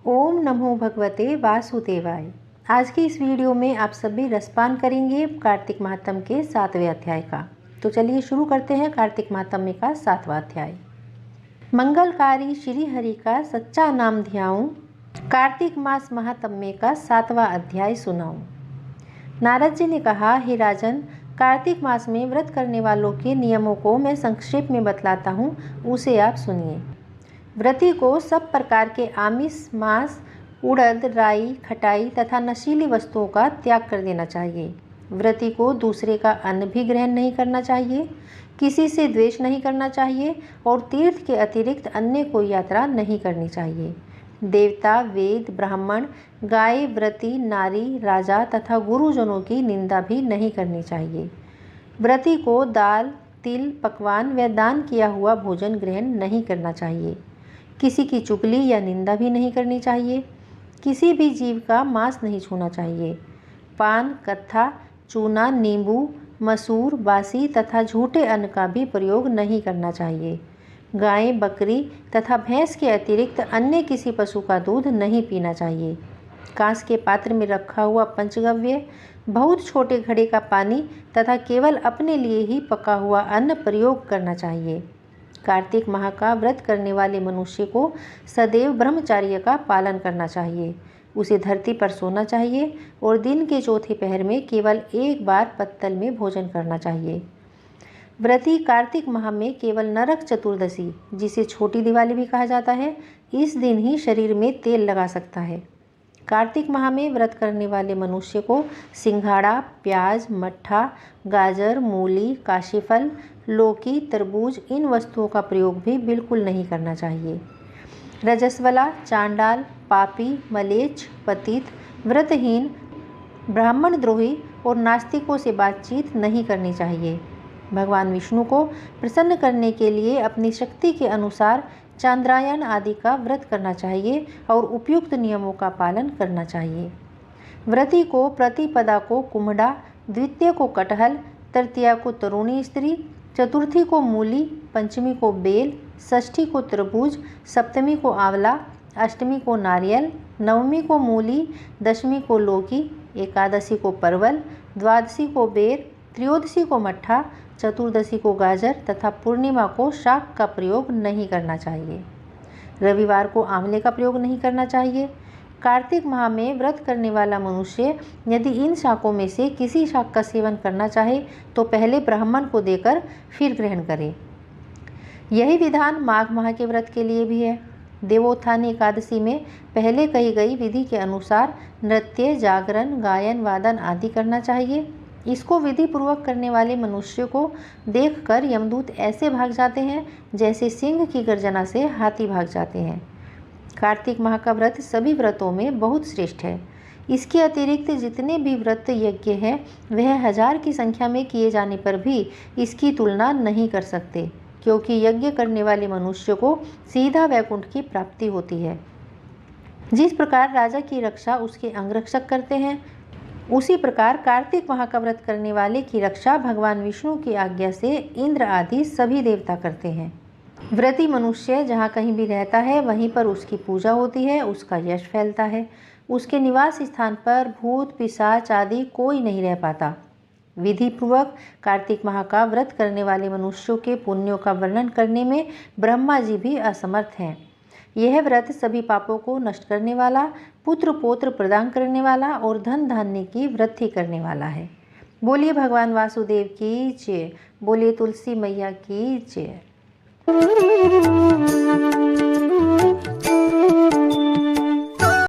ओम नमो भगवते वासुदेवाय। आज की इस वीडियो में आप सभी रसपान करेंगे कार्तिक महात्म्य के 7वें अध्याय का। तो चलिए शुरू करते हैं कार्तिक महात्म्य का 7वां अध्याय। मंगलकारी श्री हरि का सच्चा नाम ध्याऊं, कार्तिक मास महात्म्य का 7वां अध्याय सुनाऊं। नारद जी ने कहा, हे राजन, कार्तिक मास में व्रत करने वालों के नियमों को मैं संक्षेप में बतलाता हूँ, उसे आप सुनिए। व्रती को सब प्रकार के आमिष, मांस, उड़द, राई, खटाई तथा नशीली वस्तुओं का त्याग कर देना चाहिए। व्रती को दूसरे का अन्न भी ग्रहण नहीं करना चाहिए, किसी से द्वेष नहीं करना चाहिए और तीर्थ के अतिरिक्त अन्य कोई यात्रा नहीं करनी चाहिए। देवता, वेद, ब्राह्मण, गाय, व्रती, नारी, राजा तथा गुरुजनों की निंदा भी नहीं करनी चाहिए। व्रती को दाल, तिल, पकवान व दान किया हुआ भोजन ग्रहण नहीं करना चाहिए। किसी की चुगली या निंदा भी नहीं करनी चाहिए। किसी भी जीव का मांस नहीं छूना चाहिए। पान, कत्था, चूना, नींबू, मसूर, बासी तथा झूठे अन्न का भी प्रयोग नहीं करना चाहिए। गाय, बकरी तथा भैंस के अतिरिक्त अन्य किसी पशु का दूध नहीं पीना चाहिए। कांस के पात्र में रखा हुआ पंचगव्य, बहुत छोटे घड़े का पानी तथा केवल अपने लिए ही पका हुआ अन्न प्रयोग करना चाहिए। कार्तिक माह का व्रत करने वाले मनुष्य को सदैव ब्रह्मचर्य का पालन करना चाहिए। उसे धरती पर सोना चाहिए और दिन के चौथे पहर में केवल एक बार पत्तल में भोजन करना चाहिए। व्रती कार्तिक माह में केवल नरक चतुर्दशी, जिसे छोटी दिवाली भी कहा जाता है, इस दिन ही शरीर में तेल लगा सकता है। कार्तिक माह में व्रत करने वाले मनुष्य को सिंघाड़ा, प्याज, मट्ठा, गाजर, मूली, काशीफल, लौकी, तरबूज इन वस्तुओं का प्रयोग भी बिल्कुल नहीं करना चाहिए। रजस्वला, चांडाल, पापी, मलेच्छ, पतित, व्रतहीन, ब्राह्मण द्रोही और नास्तिकों से बातचीत नहीं करनी चाहिए। भगवान विष्णु को प्रसन्न करने के लिए अपनी शक्ति के अनुसार चांद्रायन आदि का व्रत करना चाहिए और उपयुक्त नियमों का पालन करना चाहिए। व्रती को प्रतिपदा को कुम्हड़ा, द्वितीय को कटहल, तृतीया को तरुणी स्त्री, चतुर्थी को मूली, पंचमी को बेल, षष्ठी को तरबूज, सप्तमी को आंवला, अष्टमी को नारियल, नवमी को मूली, दशमी को लौकी, एकादशी को परवल, द्वादशी को बेर, त्रयोदशी को मट्ठा, चतुर्दशी को गाजर तथा पूर्णिमा को शाक का प्रयोग नहीं करना चाहिए। रविवार को आंवले का प्रयोग नहीं करना चाहिए। कार्तिक माह में व्रत करने वाला मनुष्य यदि इन शाकों में से किसी शाक का सेवन करना चाहे तो पहले ब्राह्मण को देकर फिर ग्रहण करे। यही विधान माघ माह के व्रत के लिए भी है। देवोत्थान एकादशी में पहले कही गई विधि के अनुसार नृत्य, जागरण, गायन, वादन आदि करना चाहिए। इसको विधि पूर्वक करने वाले मनुष्य को देखकर यमदूत ऐसे भाग जाते हैं जैसे सिंह की गर्जना से हाथी भाग जाते हैं। कार्तिक माह का व्रत सभी व्रतों में बहुत श्रेष्ठ है। इसके अतिरिक्त जितने भी व्रत यज्ञ हैं वह 1000 की संख्या में किए जाने पर भी इसकी तुलना नहीं कर सकते, क्योंकि यज्ञ करने वाले मनुष्य को सीधा वैकुंठ की प्राप्ति होती है। जिस प्रकार राजा की रक्षा उसके अंगरक्षक करते हैं, उसी प्रकार कार्तिक माह का व्रत करने वाले की रक्षा भगवान विष्णु की आज्ञा से इंद्र आदि सभी देवता करते हैं। व्रती मनुष्य जहाँ कहीं भी रहता है वहीं पर उसकी पूजा होती है, उसका यश फैलता है। उसके निवास स्थान पर भूत, पिशाच आदि कोई नहीं रह पाता। विधि पूर्वक कार्तिक माह का व्रत करने वाले मनुष्यों के पुण्यों का वर्णन करने में ब्रह्मा जी भी असमर्थ हैं। यह व्रत सभी पापों को नष्ट करने वाला, पुत्र पौत्र प्रदान करने वाला और धन धान्य की वृद्धि करने वाला है। बोलिए भगवान वासुदेव की जय। बोलिए तुलसी मैया की जय।